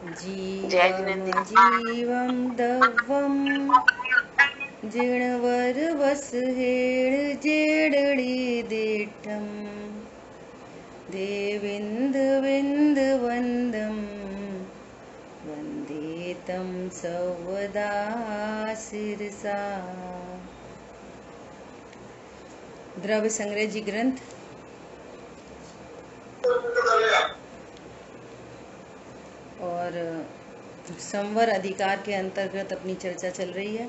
जीवम जीवम दव्वम जिणवर हेळ जेडड़ी दिट्टम देविंद विंद वंदम वंदे तम सवदा सिरसा। द्रव्य संग्रह जी ग्रंथ और संवर अधिकार के अंतर्गत अपनी चर्चा चल रही है।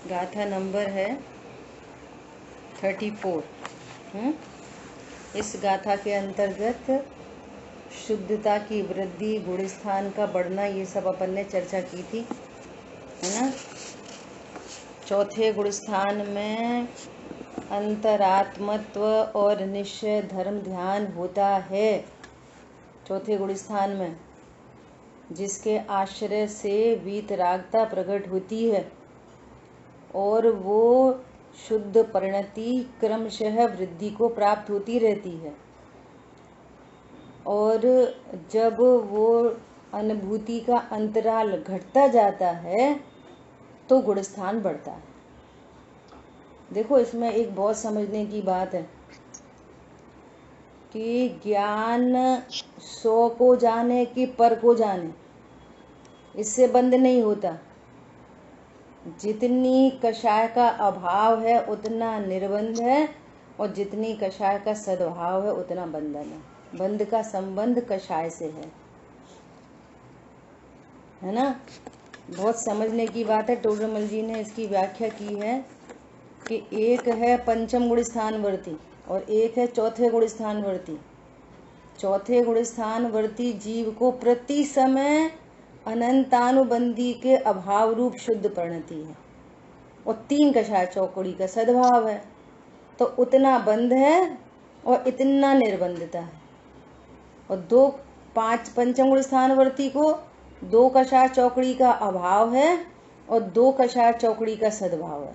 गाथा नंबर है 34। इस गाथा के अंतर्गत शुद्धता की वृद्धि, गुण स्थान का बढ़ना, ये सब अपन ने चर्चा की थी, है ना। चौथे गुण स्थान में अंतरात्मत्व और निश्चय धर्म ध्यान होता है। चौथे गुण स्थान में जिसके आश्रय से वीतरागता प्रकट होती है और वो शुद्ध परिणति क्रमशः वृद्धि को प्राप्त होती रहती है। और जब वो अनुभूति का अंतराल घटता जाता है तो गुण स्थान बढ़ता है। देखो, इसमें एक बहुत समझने की बात है कि ज्ञान 100 को जाने कि पर को जाने, इससे बंद नहीं होता। जितनी कषाय का अभाव है उतना निर्बंध है, और जितनी कषाय का सद्भाव है उतना बंधन है। बंध का संबंध कषाय से है ना। बहुत समझने की बात है। टोडरमल जी ने इसकी व्याख्या की है कि एक है पंचम गुण स्थानवर्ती और एक है चौथे गुण स्थानवर्ती। चौथे गुण स्थानवर्ती जीव को प्रति समय अनंतानुबंधी के अभाव रूप शुद्ध परिणति है और 3 कषाय चौकड़ी का सद्भाव है, तो उतना बंध है और इतना निर्बंधता है। और 5 पंचम गुण स्थानवर्ती को 2 कषाय चौकड़ी का अभाव है और 2 कषाय चौकड़ी का सद्भाव है,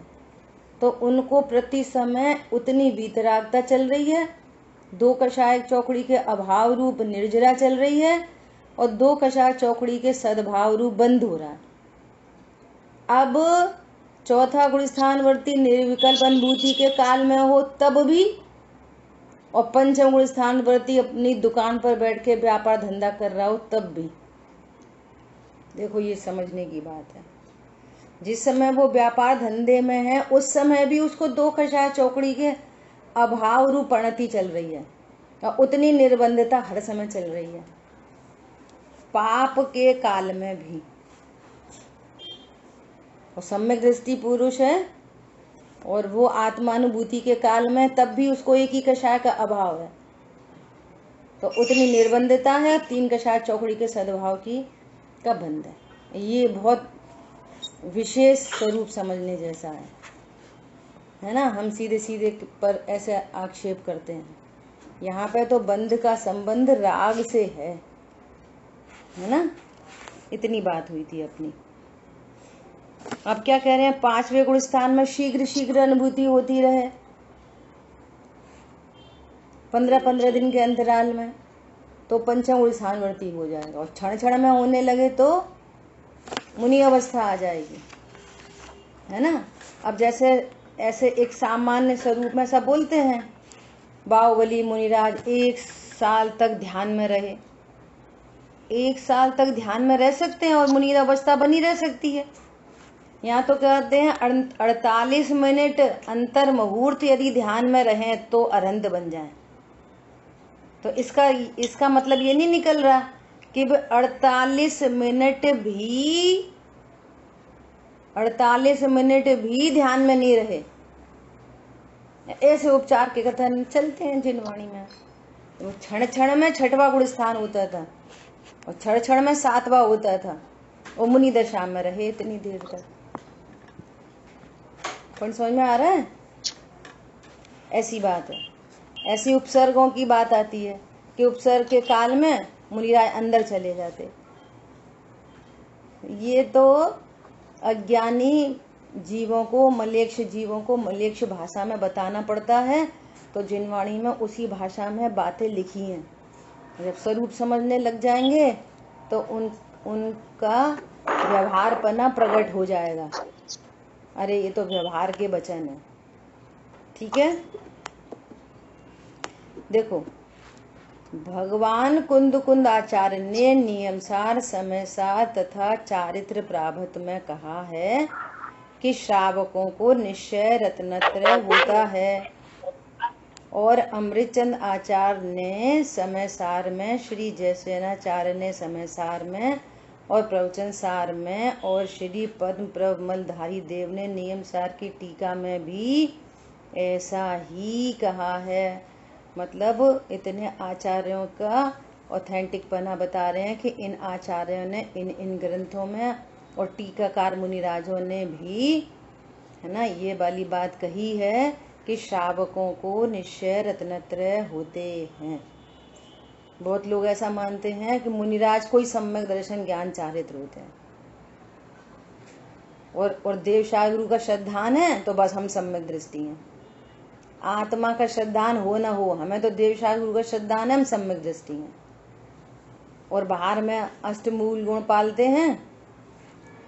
तो उनको प्रति समय उतनी वीतरागता चल रही है। 2 कषाय चौकड़ी के अभाव रूप निर्जरा चल रही है और 2 कषाय चौकड़ी के सद्भाव रूप बंद हो रहा है। अब चौथा गुण स्थानवर्ती निर्विकल्प अनुभूति के काल में हो तब भी, और पंचम गुण स्थानवर्ती अपनी दुकान पर बैठ के व्यापार धंधा कर रहा हो तब भी। देखो, ये समझने की बात है। जिस समय वो व्यापार धंधे में है उस समय भी उसको 2 कषाय चौकड़ी के अभाव रूप परिणति चल रही है और उतनी निर्बंधता हर समय चल रही है। पाप के काल में भी, और सम्यक दृष्टि पुरुष है और वो आत्मानुभूति के काल में, तब भी उसको 1 ही कषाय का अभाव है, तो उतनी निर्बंधता है। 3 कषाय चौकड़ी के सद्भाव की का बंध है। ये बहुत विशेष स्वरूप समझने जैसा है ना। हम सीधे सीधे पर ऐसे आक्षेप करते हैं। यहाँ पे तो बंध का संबंध राग से है ना। इतनी बात हुई थी अपनी। अब क्या कह रहे हैं, 5वें गुण स्थान में शीघ्र शीघ्र अनुभूति होती रहे 15-15 दिन के अंतराल में, तो पंचम गुण स्थानवर्ती हो जाएगा। और क्षण क्षण में होने लगे तो मुनि अवस्था आ जाएगी, है ना। अब जैसे ऐसे एक सामान्य स्वरूप में सब बोलते हैं, बाहुबली मुनिराज 1 साल तक ध्यान में रहे। 1 साल तक ध्यान में रह सकते हैं और मुनि अवस्था बनी रह सकती है। यहाँ तो कहते हैं 48 मिनट अंतर मुहूर्त यदि ध्यान में रहें तो अरहंत बन जाए। तो इसका मतलब ये नहीं निकल रहा कि 48 मिनट भी ध्यान में नहीं रहे। ऐसे उपचार के कथन चलते हैं जिनवाणी में। तो क्षण क्षण में 6वां गुण स्थान होता था और क्षण क्षण में 7वां होता था। वो मुनि दशा में रहे इतनी देर तक। कौन समझ में आ रहा है? ऐसी बात है। ऐसी उपसर्गों की बात आती है कि उपसर्ग के काल में मुनिराज अंदर चले जाते। ये तो अज्ञानी जीवों को, मलेच्छ जीवों को मलेच्छ भाषा में बताना पड़ता है तो जिनवाणी में उसी भाषा में बातें लिखी हैं। जब स्वरूप समझने लग जाएंगे तो उनका व्यवहारपना प्रकट हो जाएगा। अरे ये तो व्यवहार के वचन है। ठीक है, देखो भगवान कुंद आचार्य ने नियमसार, समयसार तथा चारित्र प्राभत में कहा है कि श्रावकों को निश्चय रत्नत्रय होता है। और अमृतचंद आचार्य ने समयसार में, श्री जयसेनाचार्य ने समयसार में और प्रवचन सार में, और श्री पद्म प्रबलधारी देव ने नियमसार की टीका में भी ऐसा ही कहा है। मतलब इतने आचार्यों का ऑथेंटिक पना बता रहे हैं कि इन आचार्यों ने इन ग्रंथों में और टीकाकार मुनिराजों ने भी, है ना, ये वाली बात कही है कि श्रावकों को निश्चय रत्नत्रय होते हैं। बहुत लोग ऐसा मानते हैं कि मुनिराज को ही सम्यक दर्शन ज्ञान चारित्र होते हैं, और देव शाहगुरु का श्रद्धान है तो बस हम सम्यक दृष्टि हैं। आत्मा का श्रद्धान हो ना हो, हमें तो देव शाहगुरु का श्रद्धान है, हम सम्यक दृष्टि हैं। और बाहर में अष्टमूल गुण पालते हैं,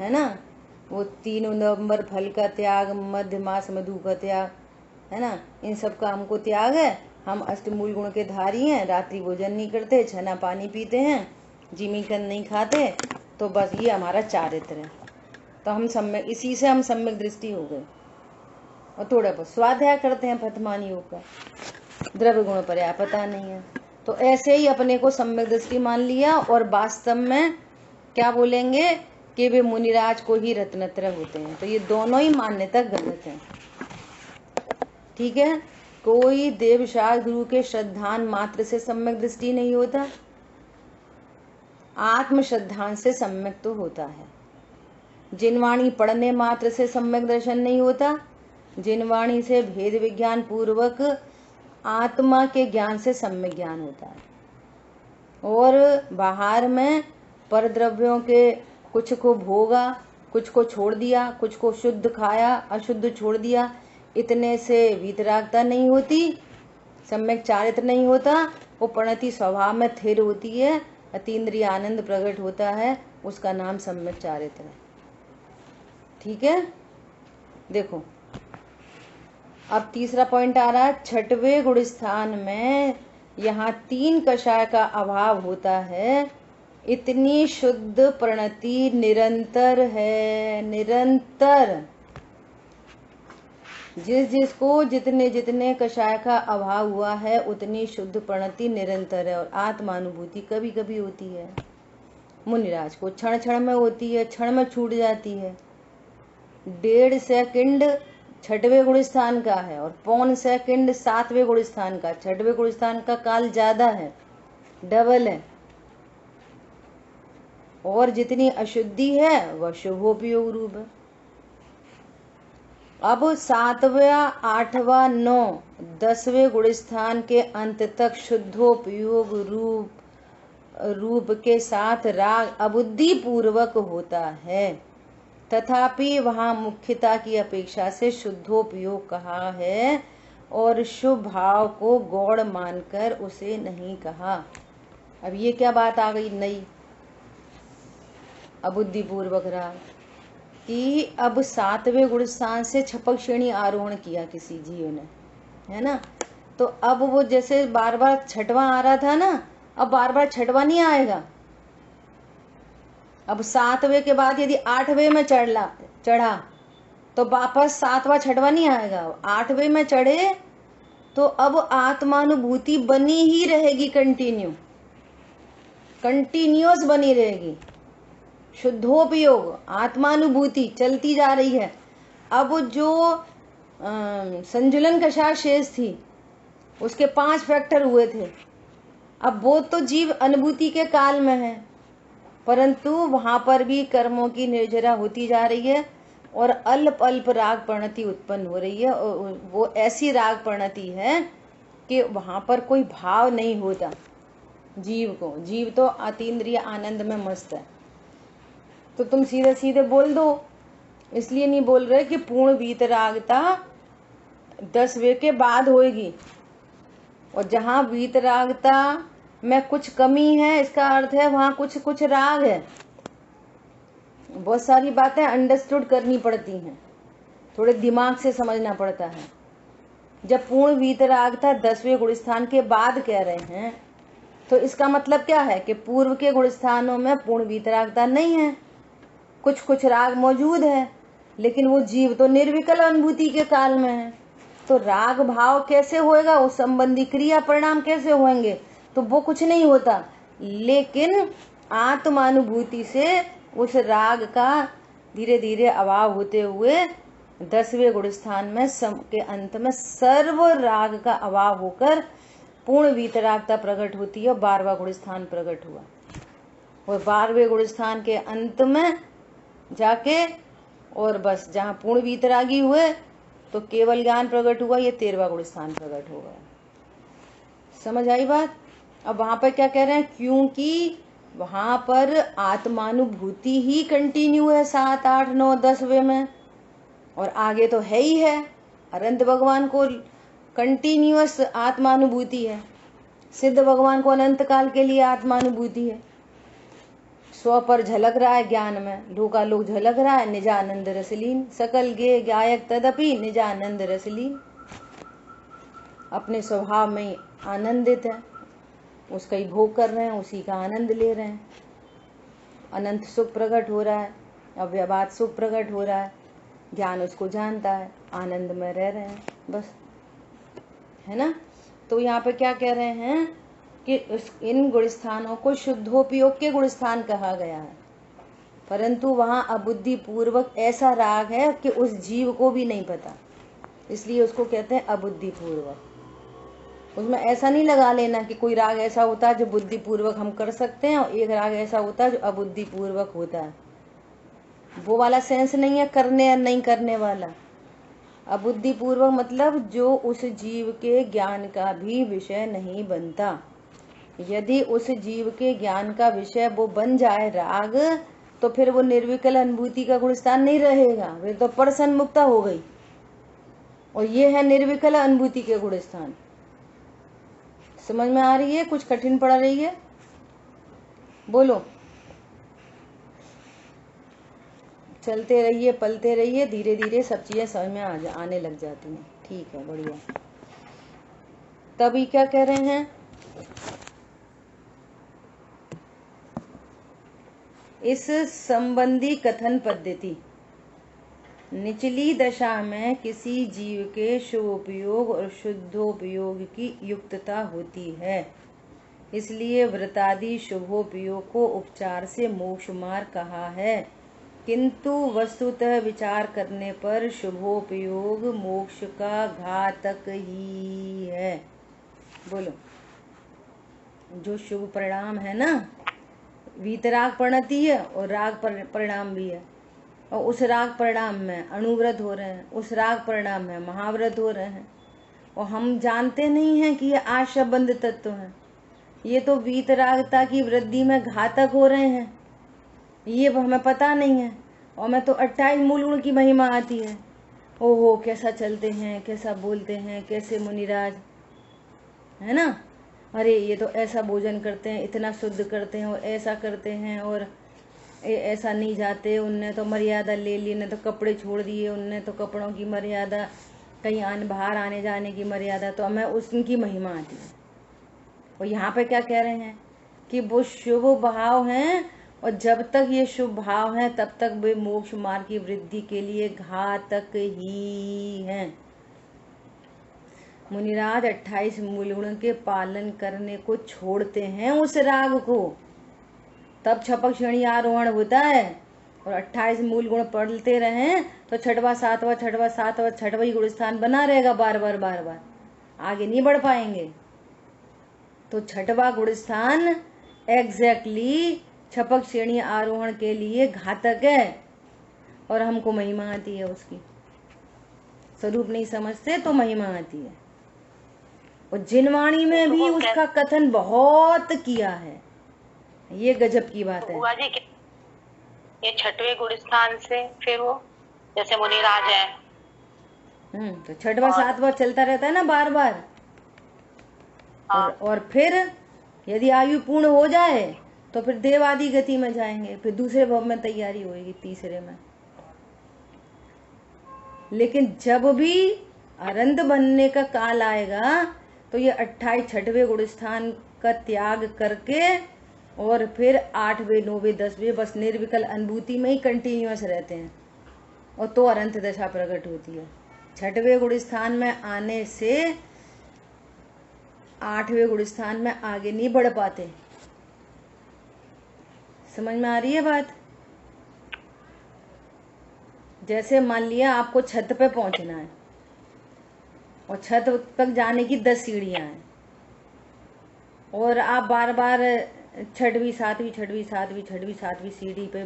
है ना, वो 3 नवंबर फल का त्याग, मध्य मास मधु का त्याग, है ना, इन सब का हमको त्याग है। हम अष्टमूल गुण के धारी हैं, रात्रि भोजन नहीं करते, छना पानी पीते हैं, जिमीकंद नहीं खाते, तो बस ये हमारा चारित्र है। तो हम सम्यक, इसी से हम सम्यक दृष्टि हो गए। और थोड़ा बहुत स्वाध्याय करते हैं प्रथमान योग का, द्रव्य गुण पर्याय पता नहीं है, तो ऐसे ही अपने को सम्यक दृष्टि मान लिया। और वास्तव में क्या बोलेंगे कि वे मुनिराज को ही रत्नत्रय होते हैं। तो ये दोनों ही मान्यता गलत है। ठीक है, कोई देव शाहगुरु के श्रद्धान मात्र से सम्यक दृष्टि नहीं होता, आत्म श्रद्धान से सम्यक तो होता है। जिनवाणी पढ़ने मात्र से सम्यक दर्शन नहीं होता, जिनवाणी से भेद विज्ञान पूर्वक आत्मा के ज्ञान से सम्यक ज्ञान होता है। और बाहर में परद्रव्यों के कुछ को भोगा, कुछ को छोड़ दिया, कुछ को शुद्ध खाया, अशुद्ध छोड़ दिया, इतने से वीतरागता नहीं होती, सम्यक चारित्र नहीं होता। वो प्रणति स्वभाव में स्थिर होती है, अतीन्द्रिय आनंद प्रकट होता है, उसका नाम सम्यक चारित्र है। ठीक है, देखो अब तीसरा पॉइंट आ रहा है। 6वें गुण स्थान में यहाँ 3 कषाय का अभाव होता है। इतनी शुद्ध प्रणति निरंतर है, निरंतर। जिसको जितने जितने कषाय का अभाव हुआ है उतनी शुद्ध प्रणति निरंतर है। और आत्मानुभूति कभी कभी होती है, मुनिराज को क्षण क्षण में होती है, क्षण में छूट जाती है। 1.5 सेकंड 6वें गुण स्थान का है और 1.25 सेकंड 7वें गुण स्थान का। 6वें गुण स्थान का काल ज्यादा है, डबल है। और जितनी अशुद्धि है वह शुभोपयोग रूप है। अब 7वां, 8वां, 9, 10वें गुण स्थान के अंत तक शुद्धोपयोग रूप के साथ राग अबुद्धि पूर्वक होता है, तथापि वहां मुख्यता की अपेक्षा से शुद्धोपयोग कहा है और शुभ भाव को गौड़ मानकर उसे नहीं कहा। अब ये क्या बात आ गई नई, अबुद्धि पूर्वक राग कि अब 7वें गुण स्थान से छपक श्रेणी आरोहण किया किसी जीव ने, है ना, तो अब वो जैसे बार बार 6वां आ रहा था ना, अब बार बार 6वां नहीं आएगा। अब 7वें के बाद यदि 8वें में चढ़ा तो वापस 7वां 6वां नहीं आएगा। 8वें में चढ़े तो अब आत्मानुभूति बनी ही रहेगी, कंटिन्यूअस बनी रहेगी। शुद्धोपयोग आत्मानुभूति चलती जा रही है। अब जो संजुलन कषाय शेष थी उसके 5 फैक्टर हुए थे, अब वो तो जीव अनुभूति के काल में है, परंतु वहां पर भी कर्मों की निर्जरा होती जा रही है और अल्प अल्प राग प्रणति उत्पन्न हो रही है। और वो ऐसी राग प्रणति है कि वहां पर कोई भाव नहीं होता जीव को, जीव तो अतीन्द्रिय आनंद में मस्त है। तो तुम सीधे सीधे बोल दो, इसलिए नहीं बोल रहे कि पूर्ण वीतरागता 10वें के बाद होएगी, और जहाँ वीतरागता में कुछ कमी है, इसका अर्थ है वहां कुछ कुछ राग है। बहुत सारी बातें अंडरस्टूड करनी पड़ती हैं, थोड़े दिमाग से समझना पड़ता है। जब पूर्ण वीतरागता 10वें गुण स्थान के बाद कह रहे हैं तो इसका मतलब क्या है कि पूर्व के गुण स्थानों में पूर्ण वीतरागता नहीं है, कुछ कुछ राग मौजूद है, लेकिन वो जीव तो निर्विकल अनुभूति के काल में है। तो राग भाव कैसे होएगा, उस संबंधी क्रिया परिणाम कैसे होंगे, तो वो कुछ नहीं होता। लेकिन आत्मानुभूति से उस राग का धीरे धीरे अभाव होते हुए 10वें गुण स्थान में के अंत में सर्व राग का अभाव होकर पूर्ण वीतरागता प्रकट होती है। 12वां गुण स्थान प्रकट हुआ और 12वें गुण स्थान के अंत में जाके और बस जहाँ पूर्ण वीतरागी हुए तो केवल ज्ञान प्रकट हुआ, ये 13वां गुण स्थान प्रकट हो गया। समझ आई बात? अब वहां पर क्या कह रहे हैं, क्योंकि वहां पर आत्मानुभूति ही कंटिन्यू है 7, 8, 9, 10वें में, और आगे तो है ही है। अनंत भगवान को कंटिन्यूअस आत्मानुभूति है, सिद्ध भगवान को अनंत काल के लिए आत्मानुभूति है। स्व पर झलक रहा है ज्ञान में, लोकालोक झलक रहा है, निजानंद रसलीन, सकल गे गायक तदपि निजानंद रसलीन, अपने स्वभाव में आनंदित है, उसका ही भोग कर रहे हैं, उसी का आनंद ले रहे हैं। अनंत सुख प्रकट हो रहा है, अव्यबाद सुख प्रकट हो रहा है, ज्ञान उसको जानता है, आनंद में रह रहे हैं, बस, है ना। तो यहाँ पे क्या कह रहे हैं कि इन गुण स्थानों को शुद्धोपयोग के गुण स्थान कहा गया है, परंतु वहां अबुद्धि पूर्वक ऐसा राग है कि उस जीव को भी नहीं पता, इसलिए उसको कहते हैं अबुद्धि पूर्वक। उसमें ऐसा नहीं लगा लेना कि कोई राग ऐसा होता है जो बुद्धि पूर्वक हम कर सकते हैं और एक राग ऐसा होता है जो अबुद्धि पूर्वक होता है, वो वाला सेंस नहीं है करने या नहीं करने वाला। अबुद्धि पूर्वक मतलब जो उस जीव के ज्ञान का भी विषय नहीं बनता। यदि उस जीव के ज्ञान का विषय वो बन जाए राग, तो फिर वो निर्विकल अनुभूति का गुण स्थान नहीं रहेगा, फिर तो पर्सन मुक्ता हो गई, और ये है निर्विकल अनुभूति के गुण स्थान। समझ में आ रही है? कुछ कठिन पड़ रही है? बोलो। चलते रहिए, पलते रहिए, धीरे धीरे सब चीजें समझ में आने लग जाती हैं। ठीक है, बढ़िया। तभी क्या कह रहे हैं, इस संबंधी कथन पद्धति निचली दशा में किसी जीव के शुभोपयोग और शुद्धोपयोग की युक्तता होती है, इसलिए व्रतादि शुभोपयोग को उपचार से मोक्ष मार्ग कहा है, किंतु वस्तुतः विचार करने पर शुभोपयोग मोक्ष का घातक ही है। बोलो। जो शुभ परिणाम है ना, वीतराग परिणति है और राग परिणाम भी है, और उस राग परिणाम में अणुव्रत हो रहे हैं, उस राग परिणाम में महाव्रत हो रहे हैं, और हम जानते नहीं हैं कि ये आशाबंध तत्व है, ये तो वीतरागता की वृद्धि में घातक हो रहे हैं, ये हमें पता नहीं है। और मैं तो 28 मूल गुण की महिमा आती है, ओहो कैसा चलते हैं, कैसा बोलते हैं, कैसे मुनिराज, है ना, अरे ये तो ऐसा भोजन करते हैं, इतना शुद्ध करते हैं, और ऐसा करते हैं, और ऐसा नहीं जाते, उनने तो मर्यादा ले ली, ने तो कपड़े छोड़ दिए, उनने तो कपड़ों की मर्यादा, कहीं बाहर आने जाने की मर्यादा, तो हमें उनकी महिमा आती है। और यहाँ पे क्या कह रहे हैं कि वो शुभ भाव हैं, और जब तक ये शुभ भाव हैं तब तक वे मोक्ष मार्ग की वृद्धि के लिए घातक ही हैं। मुनिराज 28 मूल गुण के पालन करने को छोड़ते हैं उस राग को, तब छपक श्रेणी आरोहण होता है, और 28 मूल गुण पढ़ते रहें तो छठवां छठवां गुण स्थान बना रहेगा, बार बार आगे नहीं बढ़ पाएंगे। तो छठवां गुण स्थान एग्जैक्टली छपक श्रेणी आरोहण के लिए घातक है, और हमको महिमा आती है उसकी, स्वरूप नहीं समझते तो महिमा आती है। और जिनवाणी में भी उसका कथन बहुत किया है, ये गजब की बात है। ये 6वें गुण स्थान से फिर वो जैसे मुनिराज है, तो 6वां 7वां चलता रहता है ना बार बार, हाँ। और फिर यदि आयु पूर्ण हो जाए तो फिर देवादि गति में जाएंगे, फिर दूसरे भव में तैयारी होगी, तीसरे में। लेकिन जब भी अरंध बनने का काल आएगा तो ये 28 छठवें गुण स्थान का त्याग करके और फिर 8वें 9वें 10वें बस निर्विकल अनुभूति में ही कंटिन्यूअस रहते हैं, और तो अनंत दशा प्रकट होती है। छठवें गुण स्थान में आने से 8वें गुण स्थान में आगे नहीं बढ़ पाते। समझ में आ रही है बात? जैसे मान लिया आपको छत पे पहुंचना है और छत तक जाने की 10 सीढ़ियां हैं, और आप बार बार छठवीं सातवीं सीढ़ी पे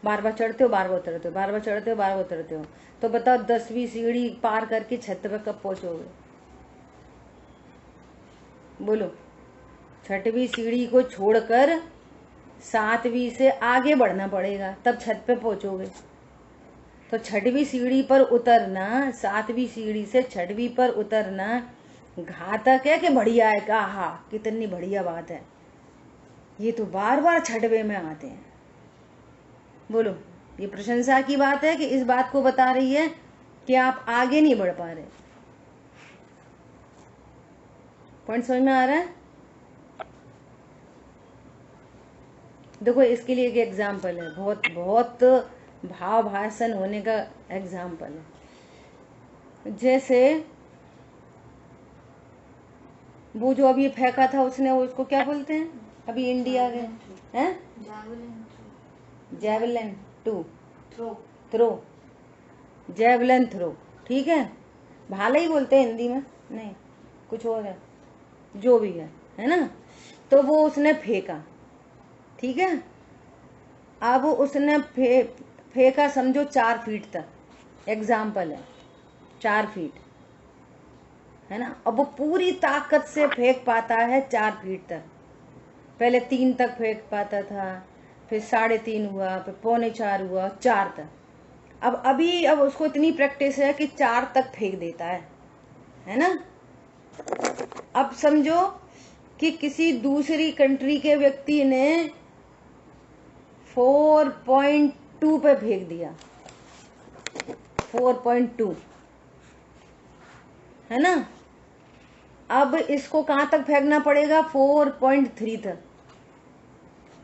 बार बार चढ़ते हो, बार बार उतरते हो, बार बार चढ़ते हो, बार बार उतरते हो, तो बताओ 10वीं सीढ़ी पार करके छत पे कब पहुंचोगे? बोलो। छठवीं सीढ़ी को छोड़कर 7वीं से आगे बढ़ना पड़ेगा, तब छत पे पहुंचोगे। तो छठवीं सीढ़ी पर उतरना, 7वीं सीढ़ी से छठवीं पर उतरना घातक है कि बढ़िया है? का हाँ, कितनी बढ़िया बात है। ये तो बार बार छठवें में आते हैं। बोलो, ये प्रशंसा की बात है कि इस बात को बता रही है कि आप आगे नहीं बढ़ पा रहे? पॉइंट समझ में आ रहा है? देखो, इसके लिए एक एग्जाम्पल है, बहुत बहुत भाव भाषण होने का एग्जाम्पल है। जैसे वो जो अभी फेंका था उसने, वो उसको क्या बोलते हैं? अभी इंडिया के हैं जैवलिन थ्रो, जैवलिन थ्रो, ठीक है, भाला ही बोलते हैं हिंदी में, नहीं कुछ और है, जो भी है ना। तो वो उसने फेंका, ठीक है। अब उसने फेंका समझो 4 फीट तक, एग्जाम्पल है 4 फीट, है ना। अब वो पूरी ताकत से फेंक पाता है 4 फीट तक। पहले 3 तक फेंक पाता था, फिर 3.5 हुआ, फिर 3.25 हुआ, 4 तक। अब उसको इतनी प्रैक्टिस है कि 4 तक फेंक देता है ना। अब समझो कि किसी दूसरी कंट्री के व्यक्ति ने 4.2 पे फेंक दिया, 4.2, है ना। अब इसको कहां तक फेंकना पड़ेगा? 4.3 तक।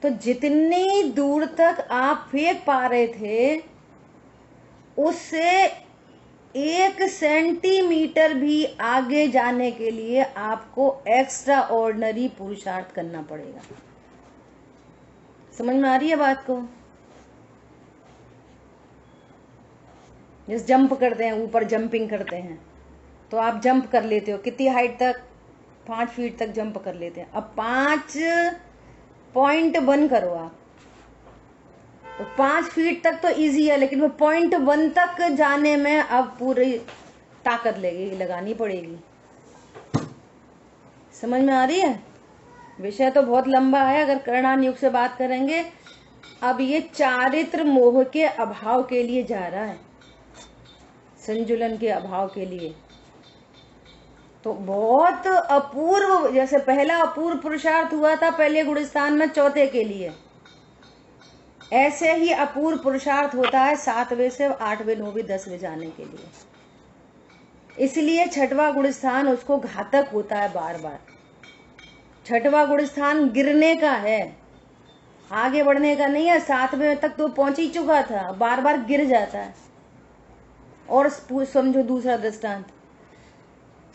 तो जितनी दूर तक आप फेंक पा रहे थे उससे 1 सेंटीमीटर भी आगे जाने के लिए आपको एक्स्ट्रा ऑर्डिनरी पुरुषार्थ करना पड़ेगा। समझ में आ रही है बात को? जैसे जंप करते हैं, ऊपर जंपिंग करते हैं, तो आप जंप कर लेते हो कितनी हाइट तक? 5 फीट तक जंप कर लेते हैं। अब 5.1 करो आप, तो 5 फीट तक तो इजी है, लेकिन वो 0.1 तक जाने में अब पूरी ताकत लगानी पड़ेगी। समझ में आ रही है? विषय तो बहुत लंबा है, अगर करणान युग से बात करेंगे। अब ये चारित्र मोह के अभाव के लिए जा रहा है, संजुलन के अभाव के लिए। तो बहुत अपूर्व, जैसे पहला अपूर्व पुरुषार्थ हुआ था पहले गुण स्थान में चौथे के लिए, ऐसे ही अपूर्व पुरुषार्थ होता है 7वें से 8वें 9वें 10वें जाने के लिए। इसलिए छठवां गुण स्थान उसको घातक होता है बार बार। छठवां गुण स्थान गिरने का है, आगे बढ़ने का नहीं है। 7वें तक तो पहुंच ही चुका था, बार बार गिर जाता है। और समझो दूसरा दृष्टांत,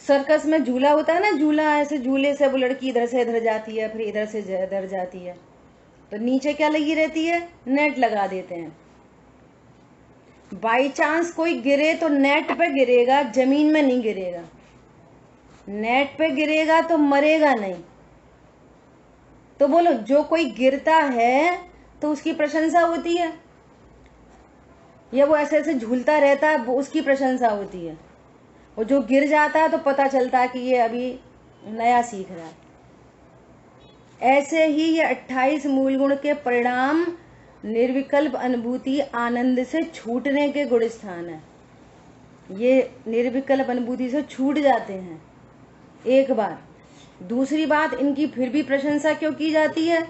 सर्कस में झूला होता है ना, झूला, ऐसे झूले से वो लड़की इधर से इधर जाती है, फिर इधर से इधर जाती है, तो नीचे क्या लगी रहती है? नेट लगा देते हैं। बाई चांस कोई गिरे तो नेट पे गिरेगा, जमीन में नहीं गिरेगा। नेट पे गिरेगा तो मरेगा नहीं। तो बोलो, जो कोई गिरता है तो उसकी प्रशंसा होती है, या वो ऐसे ऐसे झूलता रहता है वो उसकी प्रशंसा होती है? और जो गिर जाता है तो पता चलता है कि ये अभी नया सीख रहा है। ऐसे ही ये 28 मूल गुण के परिणाम निर्विकल्प अनुभूति आनंद से छूटने के गुण स्थान है। ये निर्विकल्प अनुभूति से छूट जाते हैं एक बार, दूसरी बात, इनकी फिर भी प्रशंसा क्यों की जाती है?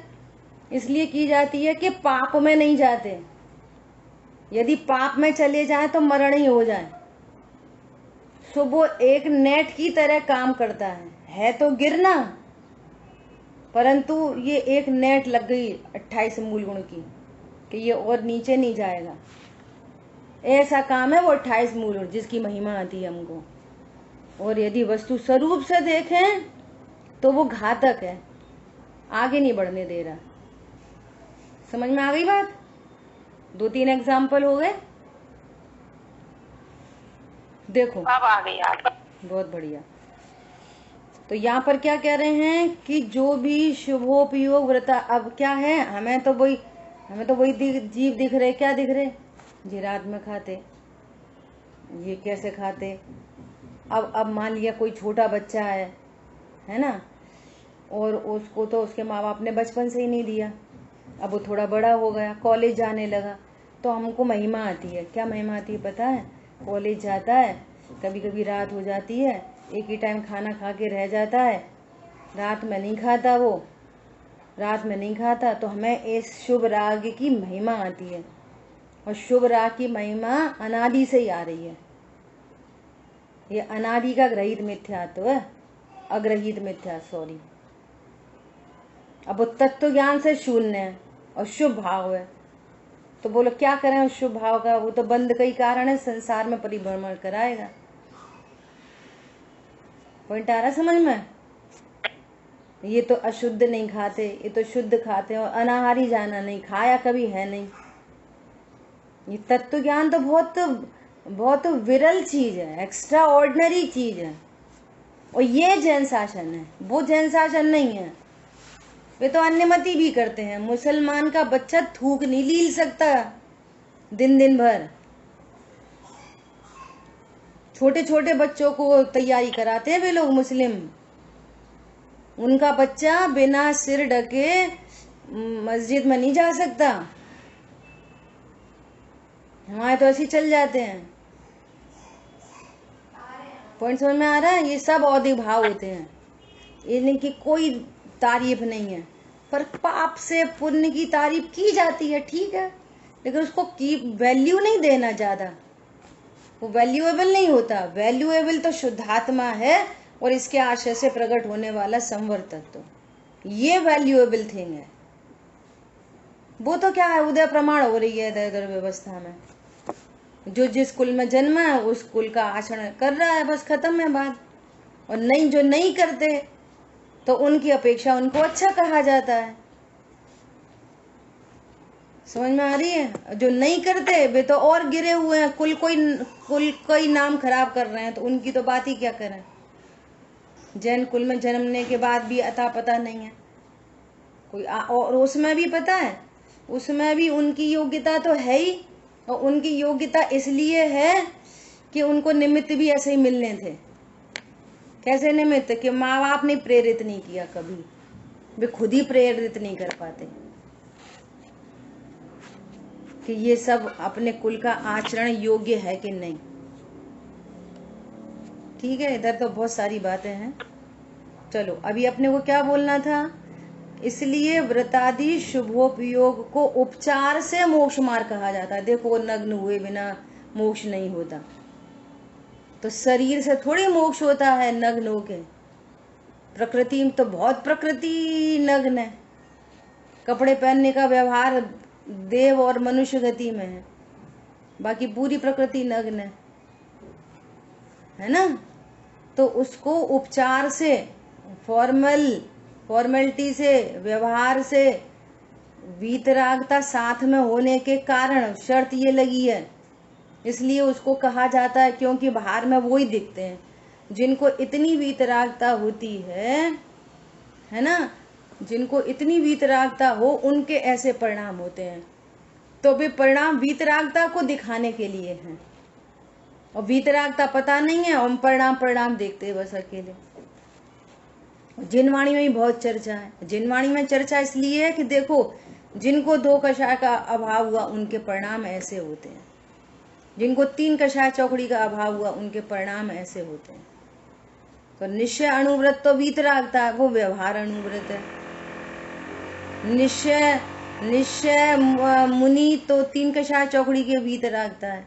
इसलिए की जाती है कि पाप में नहीं जाते। यदि पाप में चले जाए तो मरण ही हो जाए। सो वो एक नेट की तरह काम करता है तो गिरना, परंतु ये एक नेट लग गई 28 मूल गुण की कि ये और नीचे नहीं जाएगा। ऐसा काम है वो 28 मूल गुण जिसकी महिमा आती है हमको। और यदि वस्तु स्वरूप से देखें तो वो घातक है, आगे नहीं बढ़ने दे रहा। समझ में आ गई बात? 2-3 एग्जाम्पल हो गए। देखो अब आ गई आप। बहुत बढ़िया। तो यहाँ पर क्या कह रहे हैं कि जो भी शुभोपयोग व्रता, अब क्या है, हमें तो वही जीव दिख रहे। क्या दिख रहे? ये रात में खाते, ये कैसे खाते। अब मान लिया कोई छोटा बच्चा है ना, और उसको तो उसके माँ बाप ने बचपन से ही नहीं दिया। अब वो थोड़ा बड़ा हो गया, कॉलेज जाने लगा, तो हमको महिमा आती है। क्या महिमा आती है पता है? कॉलेज जाता है, कभी कभी रात हो जाती है, एक ही टाइम खाना खा के रह जाता है, रात में नहीं खाता, वो रात में नहीं खाता, तो हमें इस शुभ राग की महिमा आती है। और शुभ राग की महिमा अनादि से ही आ रही है। ये अनादि का ग्रहित मिथ्यात्व है, अग्रहित मिथ्या, सॉरी। अब वो तत्व ज्ञान से शून्य है और शुभ भाव है, तो बोलो क्या करें उस शुभ भाव का? वो तो बंद का ही कारण है, संसार में परिभ्रमण कराएगा। पॉइंट आ रहा समझ में? ये तो अशुद्ध नहीं खाते, ये तो शुद्ध खाते हैं, और अनाहारी जाना नहीं, खाया कभी है नहीं। ये तत्व ज्ञान तो बहुत बहुत विरल चीज है, एक्स्ट्रा ऑर्डिनरी चीज है। और ये जैन शासन है, वो जैन शासन नहीं है। वे तो अन्यमति भी करते हैं। मुसलमान का बच्चा थूक नहीं लील सकता दिन भर। छोटे छोटे बच्चों को तैयारी कराते हैं वे लोग मुस्लिम। उनका बच्चा बिना सिर ढके मस्जिद में नहीं जा सकता। हमारे तो ऐसे चल जाते हैं। पॉइंट समझ में आ रहा है? ये सब औधिक भाव होते हैं, इनकी कोई तारीफ नहीं है। पर पाप से पुण्य की तारीफ की जाती है, ठीक है, लेकिन उसको की वैल्यू नहीं देना ज्यादा। वो वैल्यूएबल नहीं होता। वैल्यूएबल तो शुद्धात्मा है और इसके आशय से प्रकट होने वाला संवर तत्व, ये वैल्यूएबल थिंग है। वो तो क्या है, उदय प्रमाण हो रही है इधर व्यवस्था में। जो जिस कुल में जन्मा है उस कुल का आचरण कर रहा है, बस खत्म है बात। और नहीं, जो नहीं करते तो उनकी अपेक्षा उनको अच्छा कहा जाता है। समझ में आ रही है? जो नहीं करते वे तो और गिरे हुए हैं, कुल कोई नाम खराब कर रहे हैं, तो उनकी तो बात ही क्या करें। जैन कुल में जन्मने के बाद भी अता पता नहीं है कोई। और उसमें भी पता है, उसमें भी उनकी योग्यता तो है ही, और उनकी योग्यता इसलिए है कि उनको निमित्त भी ऐसे ही मिलने थे। कैसे निमित्त? कि माँ बाप ने प्रेरित नहीं किया कभी, वे खुद ही प्रेरित नहीं कर पाते कि ये सब अपने कुल का आचरण योग्य है कि नहीं। ठीक है, इधर तो बहुत सारी बातें हैं। चलो अभी अपने को क्या बोलना था? इसलिए व्रतादि शुभोपयोग को उपचार से मोक्ष मार्ग कहा जाता है। देखो, नग्न हुए बिना मोक्ष नहीं होता, तो शरीर से थोड़ी मोक्ष होता है नग्न होके। प्रकृति में तो बहुत प्रकृति नग्न है। कपड़े पहनने का व्यवहार देव और मनुष्य गति में है, बाकी पूरी प्रकृति नग्न है ना। तो उसको उपचार से, फॉर्मेलिटी से, व्यवहार से, वीतरागता साथ में होने के कारण शर्त ये लगी है, इसलिए उसको कहा जाता है। क्योंकि बाहर में वो ही दिखते हैं जिनको इतनी वीतरागता होती है ना, जिनको इतनी वीतरागता हो उनके ऐसे परिणाम होते हैं। तो वे परिणाम वीतरागता को दिखाने के लिए हैं, और वीतरागता पता नहीं है, हम परिणाम देखते हैं बस अकेले। जिनवाणी में भी बहुत चर्चा है। जिनवाणी में चर्चा इसलिए है कि देखो, जिनको 2 कषाय का अभाव हुआ उनके परिणाम ऐसे होते हैं, जिनको 3 कषाय चौकड़ी का अभाव हुआ उनके परिणाम ऐसे होते हैं। तो निश्चय अणुव्रत तो वीतरागता है, वो व्यवहार अणुव्रत है। निश्चय मुनि तो 3 कषाय चौकड़ी के वीतरागता है,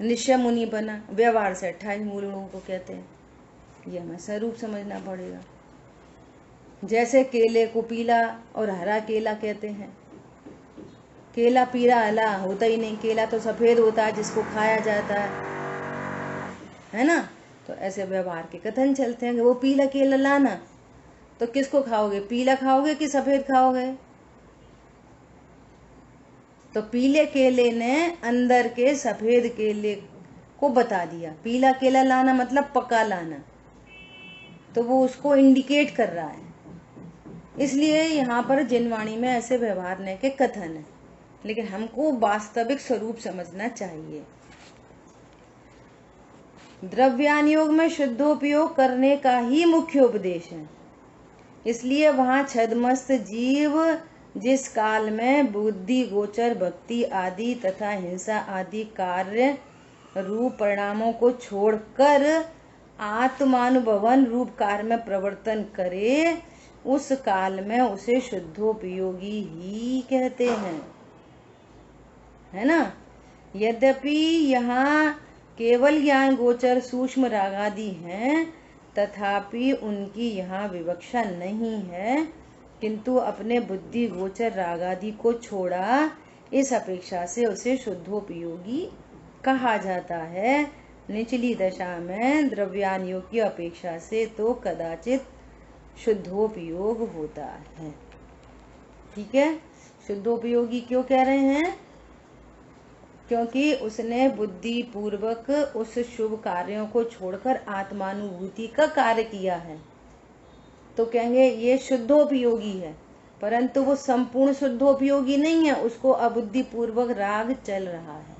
निश्चय मुनि बना। व्यवहार से 28 मूल गुणों को कहते हैं, ये हमें स्वरूप समझना पड़ेगा। जैसे केले को पीला और हरा केला कहते हैं। केला पीला हला होता ही नहीं, केला तो सफेद होता है जिसको खाया जाता है ना। तो ऐसे व्यवहार के कथन चलते हैं कि वो पीला केला लाना, तो किसको खाओगे, पीला खाओगे कि सफेद खाओगे? तो पीले केले ने अंदर के सफेद केले को बता दिया। पीला केला लाना मतलब पका लाना, तो वो उसको इंडिकेट कर रहा है। इसलिए यहाँ पर जिनवाणी में ऐसे व्यवहारने के कथन है, लेकिन हमको वास्तविक स्वरूप समझना चाहिए। द्रव्यानुयोग में शुद्धोपयोग करने का ही मुख्य उपदेश है। इसलिए वहाँ छद्मस्त जीव जिस काल में बुद्धि गोचर भक्ति आदि तथा हिंसा आदि कार्य रूप परिणामों को छोड़कर आत्मानुभवन रूप कार्य में प्रवर्तन करे, उस काल में उसे शुद्धोपयोगी ही कहते हैं, है ना। यद्यपि यहाँ केवल ज्ञान गोचर सूक्ष्म रागादि हैं, तथापि उनकी यहाँ विवक्षा नहीं है, किंतु अपने बुद्धि गोचर रागादि को छोड़ा, इस अपेक्षा से उसे शुद्धोपयोगी कहा जाता है। निचली दशा में द्रव्यानुयोग की अपेक्षा से तो कदाचित शुद्धोपयोग होता है। ठीक है, शुद्धोपयोगी क्यों कह रहे हैं? क्योंकि उसने बुद्धि पूर्वक उस शुभ कार्यों को छोड़कर आत्मानुभूति का कार्य किया है, तो कहेंगे ये शुद्धोपयोगी है। परंतु वो संपूर्ण शुद्धोपयोगी नहीं है, उसको अबुद्धि पूर्वक राग चल रहा है।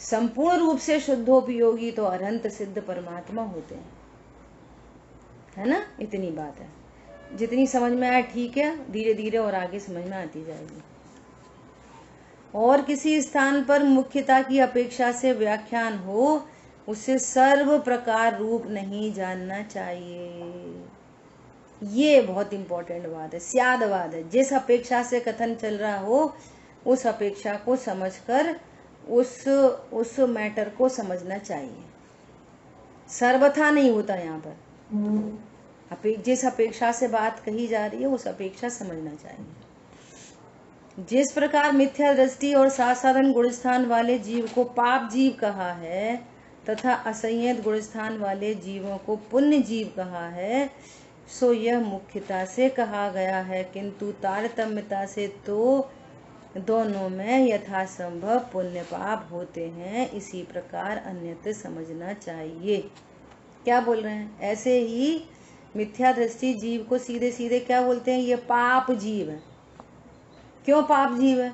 संपूर्ण रूप से शुद्धोपयोगी तो अनंत सिद्ध परमात्मा होते हैं, है ना। इतनी बात है, जितनी समझ में आए ठीक है, धीरे धीरे और आगे समझ में आती जाएगी। और किसी स्थान पर मुख्यता की अपेक्षा से व्याख्यान हो, उसे सर्व प्रकार रूप नहीं जानना चाहिए। ये बहुत इंपॉर्टेंट बात है, स्यादवाद है। जिस अपेक्षा से कथन चल रहा हो, उस अपेक्षा को समझकर उस मैटर को समझना चाहिए। सर्वथा नहीं होता यहाँ पर। जिस अपेक्षा से बात कही जा रही है, उस अपेक्षा समझना चाहिए। जिस प्रकार मिथ्या दृष्टि और साधारण गुणस्थान वाले जीव को पाप जीव कहा है, तथा असंयत गुणस्थान वाले जीवों को पुण्य जीव कहा है, सो यह मुख्यता से कहा गया है, किंतु तारतम्यता से तो दोनों में यथासंभव पुण्य पाप होते हैं। इसी प्रकार अन्यत्र समझना चाहिए। क्या बोल रहे हैं? ऐसे ही मिथ्या दृष्टि जीव को सीधे सीधे क्या बोलते हैं? ये पाप जीव है। क्यों पाप जीव है?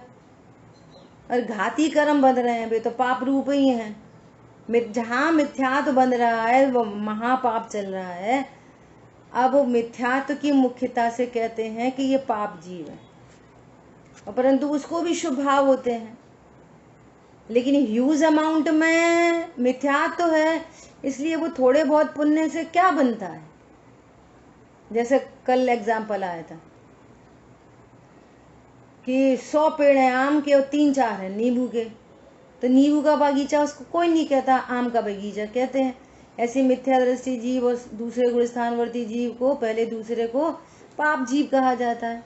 और घाती कर्म बंध रहे हैं, वे तो पाप रूप ही हैं। जहाँ मिथ्यात्व बंध रहा है वो महापाप चल रहा है। अब मिथ्यात्व की मुख्यता से कहते हैं कि ये पाप जीव है, और परंतु उसको भी शुभ भाव होते हैं, लेकिन ह्यूज अमाउंट में मिथ्यात्व है, इसलिए वो थोड़े बहुत पुण्य से क्या बनता है। जैसे कल एग्जाम्पल आया था कि 100 पेड़ हैं आम के और 3-4 हैं नींबू के, तो नींबू का बागीचा उसको कोई नहीं कहता, आम का बगीचा कहते हैं। ऐसे मिथ्या दृष्टि जीव और दूसरे गुणस्थानवर्ती जीव को, पहले दूसरे को पाप जीव कहा जाता है,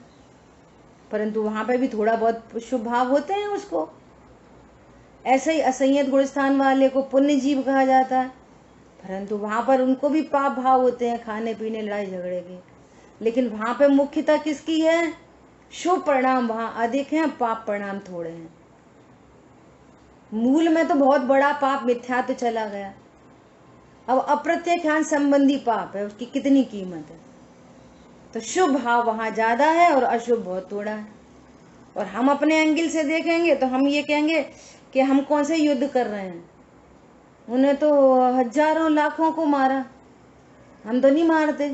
परंतु वहां पे भी थोड़ा बहुत शुभ भाव होते हैं उसको। ऐसे ही असंयत गुणस्थान वाले को पुण्य जीव कहा जाता है, परंतु वहां पर उनको भी पाप भाव होते हैं, खाने पीने लड़ाई झगड़े के। लेकिन वहां पे मुख्यता किसकी है? शुभ परिणाम वहां अधिक हैं, पाप परिणाम थोड़े हैं। मूल में तो बहुत बड़ा पाप मिथ्यात्व चला गया। अब अप्रत्यक्षान संबंधी पाप है, उसकी कितनी कीमत है? तो शुभ भाव वहां ज्यादा है और अशुभ बहुत थोड़ा है। और हम अपने एंगल से देखेंगे तो हम ये कहेंगे कि हम कौन से युद्ध कर रहे हैं, उन्हें तो हजारों लाखों को मारा, हम तो नहीं मारते।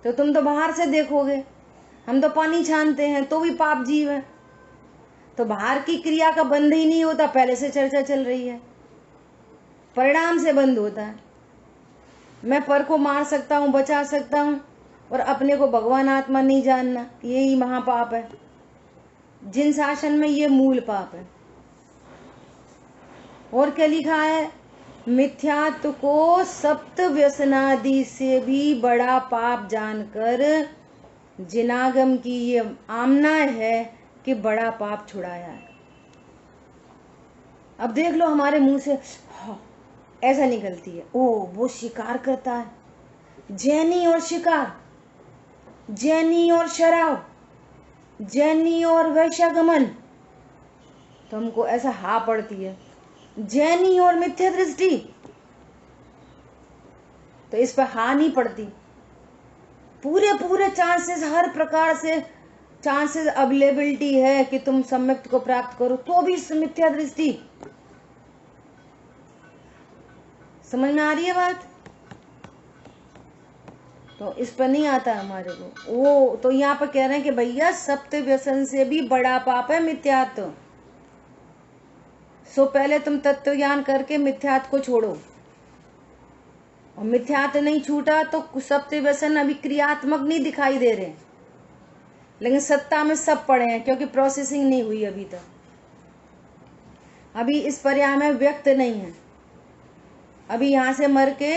तो तुम तो बाहर से देखोगे, हम तो पानी छानते हैं तो भी पाप जीव है। तो बाहर की क्रिया का बंध ही नहीं होता, पहले से चर्चा चल रही है, परिणाम से बंद होता है। मैं पर को मार सकता हूँ, बचा सकता हूँ, और अपने को भगवान आत्मा नहीं जानना, यही महापाप है। जिन शासन में ये मूल पाप है। और क्या लिखा है? मिथ्यात्व को सप्त व्यसनादि से भी बड़ा पाप जानकर जिनागम की ये आमना है कि बड़ा पाप छुड़ाया है। अब देख लो हमारे मुंह से ऐसा निकलती है, ओ वो शिकार करता है, जैनी और शिकार, जैनी और शराब, जैनी और वैश्यागमन, तो हमको ऐसा हा पड़ती है, जैनी और मिथ्या दृष्टि, तो इस पर हा नहीं पड़ती। पूरे चांसेस, हर प्रकार से चांसेस अवेलेबिलिटी है कि तुम सम्यक्त को प्राप्त करो, तो भी मिथ्या दृष्टि। समझ में आ रही है बात? तो इस पर नहीं आता हमारे को। वो तो यहाँ पर कह रहे हैं कि भैया सप्त व्यसन से भी बड़ा पाप है मिथ्यात्व। सो पहले तुम तत्व ज्ञान करके मिथ्यात्व को छोड़ो, और मिथ्यात्व नहीं छूटा तो सप्त व्यसन अभी क्रियात्मक नहीं दिखाई दे रहे, लेकिन सत्ता में सब पड़े हैं, क्योंकि प्रोसेसिंग नहीं हुई अभी तक। अभी इस पर्याय में व्यक्त नहीं है। अभी यहाँ से मर के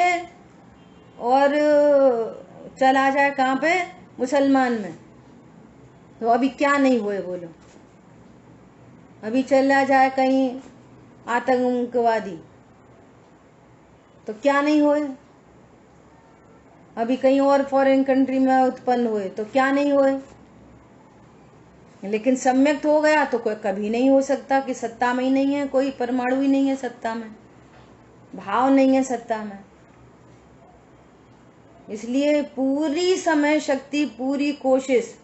और चला जाए कहाँ पे? मुसलमान में, तो अभी क्या नहीं हुए बोलो? अभी चला जाए कहीं आतंकवादी, तो क्या नहीं हुए? अभी कहीं और फॉरेन कंट्री में उत्पन्न हुए, तो क्या नहीं हुए? लेकिन सम्यक्त हो गया तो कोई कभी नहीं हो सकता कि सत्ता में ही नहीं है, कोई परमाणु ही नहीं है सत्ता में, भाव नहीं है सत्ता में। इसलिए पूरी समय शक्ति, पूरी कोशिश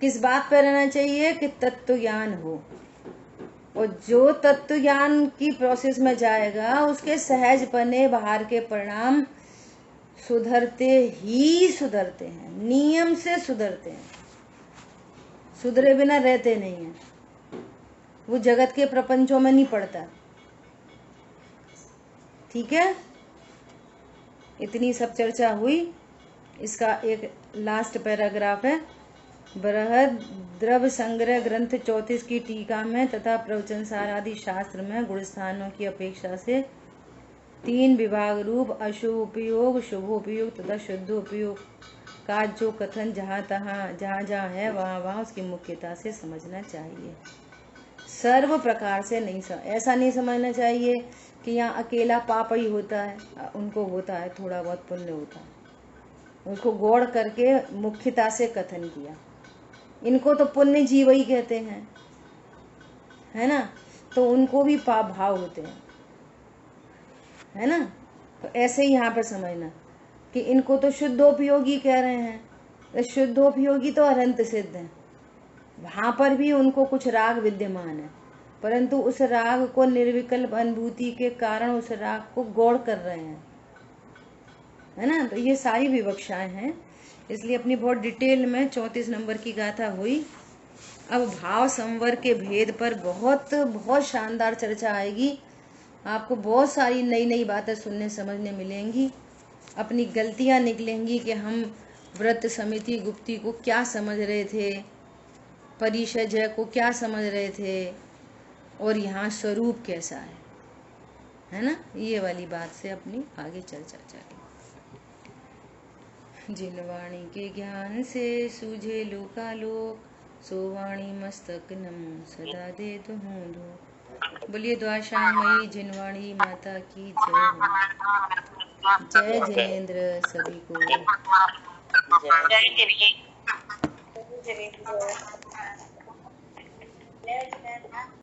किस बात पर रहना चाहिए कि तत्व ज्ञान हो, और जो तत्व ज्ञान की प्रोसेस में जाएगा उसके सहज बने बाहर के परिणाम सुधरते ही सुधरते हैं, नियम से सुधरते हैं, सुधरे बिना रहते नहीं हैं। वो जगत के प्रपंचों में नहीं पड़ता। ठीक है, इतनी सब चर्चा हुई। इसका एक लास्ट पैराग्राफ है। बृहद द्रव्य संग्रह ग्रंथ 34 की टीका में तथा प्रवचन सार आदि शास्त्र में गुणस्थानों की अपेक्षा से 3 विभाग रूप अशुभ उपयोग, शुभोपयोग तथा शुद्धोपयोग का जो कथन जहाँ जहाँ है वहाँ उसकी मुख्यता से समझना चाहिए। सर्व प्रकार से नहीं ऐसा नहीं समझना चाहिए कि यहाँ अकेला पाप ही होता है, उनको होता है थोड़ा बहुत पुण्य होता है, उसको गौड़ करके मुख्यता से कथन किया। इनको तो पुण्य जीव ही कहते हैं, है ना, तो उनको भी पाप भाव होते हैं, है ना। तो ऐसे ही यहाँ पर समझना कि इनको तो शुद्धोपयोगी कह रहे हैं, तो शुद्धोपयोगी तो अनंत सिद्ध है, वहां पर भी उनको कुछ राग विद्यमान है, परंतु उस राग को निर्विकल्प अनुभूति के कारण उस राग को गौड़ कर रहे हैं, है ना। तो ये सारी विवक्षाएं हैं, इसलिए अपनी बहुत डिटेल में 34 नंबर की गाथा हुई। अब भाव संवर के भेद पर बहुत बहुत शानदार चर्चा आएगी। आपको बहुत सारी नई नई बातें सुनने समझने मिलेंगी, अपनी गलतियां निकलेंगी कि हम व्रत समिति गुप्ती को क्या समझ रहे थे, परिषजय को क्या समझ रहे थे, और यहाँ स्वरूप कैसा है ना। ये वाली बात से अपनी आगे चर्चा चलेगी। जिन वाणी के ज्ञान से सूझे लोकालोक, सो वाणी मस्तक नमो सदा दे दूँ लोक। बोलिए द्वाशामयी जिनवाणी माता की जय हो। जय जिनेन्द्र सभी को। जय